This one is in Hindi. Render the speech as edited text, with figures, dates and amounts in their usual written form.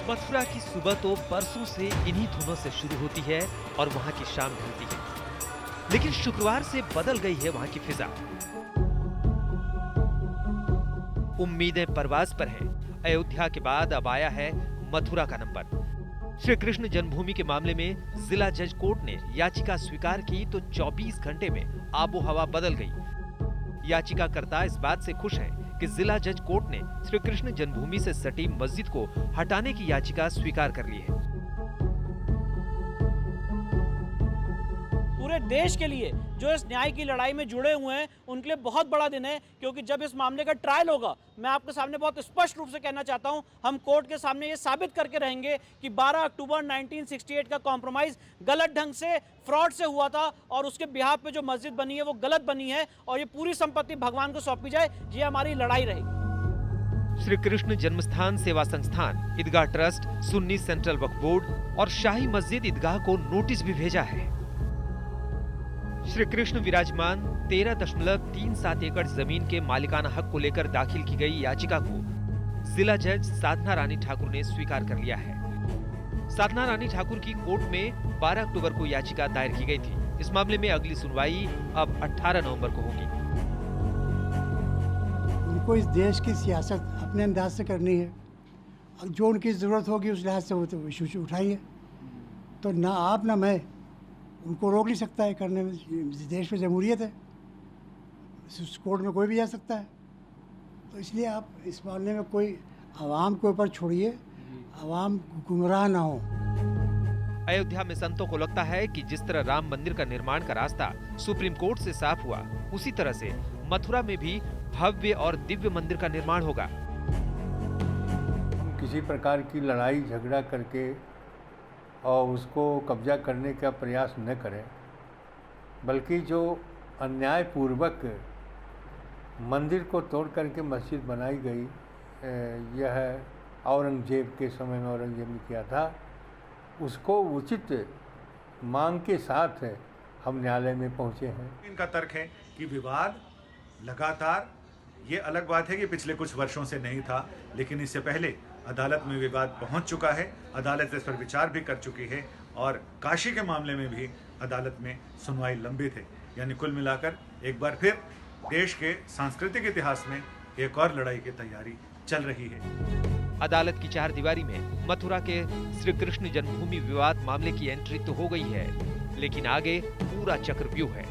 मथुरा की सुबह तो बरसों से इन्हीं धुनों से शुरू होती है और वहां की शाम ढलती है, लेकिन शुक्रवार से बदल गई है वहां की फिजा। उम्मीदें परवाज पर हैं। अयोध्या के बाद अब आया है मथुरा का नंबर। श्री कृष्ण जन्मभूमि के मामले में जिला जज कोर्ट ने याचिका स्वीकार की तो 24 घंटे में आबो हवा बदल गई। याचिकाकर्ता इस बात से खुश हैं कि जिला जज कोर्ट ने श्री कृष्ण जन्मभूमि से सटी मस्जिद को हटाने की याचिका स्वीकार कर ली है। पूरे देश के लिए जो इस न्याय की लड़ाई में जुड़े हुए हैं उनके लिए बहुत बड़ा दिन है, क्योंकि जब इस मामले का ट्रायल होगा, मैं आपके सामने बहुत स्पष्ट रूप से कहना चाहता हूं, हम कोर्ट के सामने ये साबित करके रहेंगे कि 12 अक्टूबर 1968 का कॉम्प्रोमाइज गलत ढंग से फ्रॉड से हुआ था और उसके बिहाफ पे जो मस्जिद बनी है वो गलत बनी है और ये पूरी संपत्ति भगवान को सौंपी जाए। ये हमारी लड़ाई रहेगी। श्री कृष्ण जन्मस्थान सेवा संस्थान, ईदगाह ट्रस्ट, सुन्नी सेंट्रल वक्फ बोर्ड और शाही मस्जिद ईदगाह को नोटिस भी भेजा है। श्री कृष्ण विराजमान 13.37 एकड़ जमीन के मालिकाना हक को लेकर दाखिल की गई याचिका को जिला जज साधना रानी ठाकुर ने स्वीकार कर लिया है। साधना रानी ठाकुर की कोर्ट में 12 अक्टूबर को याचिका दायर की गई थी। इस मामले में अगली सुनवाई अब 18 नवंबर को होगी। उनको इस देश की सियासत अपने अंदाज से करनी है, जो उनकी ज़रूरत होगी उस लिहाज से वो तो इशू उठाइए। तो ना आप ना मैं उनको रोक नहीं सकता है करने में। देश में जमहूरियत है, इस कोर्ट में कोई भी जा सकता है। तो इसलिए आप इस मामले में कोई आवाम के ऊपर छोड़िए, आवाम गुमराह ना हो। अयोध्या में संतों को लगता है कि जिस तरह राम मंदिर का निर्माण का रास्ता सुप्रीम कोर्ट से साफ हुआ, उसी तरह से मथुरा में भी भव्य और दिव्य मंदिर का निर्माण होगा। किसी प्रकार की लड़ाई झगड़ा करके और उसको कब्जा करने का प्रयास न करें, बल्कि जो अन्यायपूर्वक मंदिर को तोड़ करके मस्जिद बनाई गई, यह औरंगजेब के समय में औरंगजेब ने किया था, उसको उचित मांग के साथ हम न्यायालय में पहुंचे हैं। इनका तर्क है कि विवाद लगातार, ये अलग बात है कि पिछले कुछ वर्षों से नहीं था, लेकिन इससे पहले अदालत में विवाद पहुंच चुका है। अदालत इस पर विचार भी कर चुकी है और काशी के मामले में भी अदालत में सुनवाई लंबित है। यानी कुल मिलाकर एक बार फिर देश के सांस्कृतिक इतिहास में एक और लड़ाई की तैयारी चल रही है। अदालत की चार दीवारी में मथुरा के श्री कृष्ण जन्मभूमि विवाद मामले की एंट्री तो हो गई है, लेकिन आगे पूरा चक्रव्यूह है।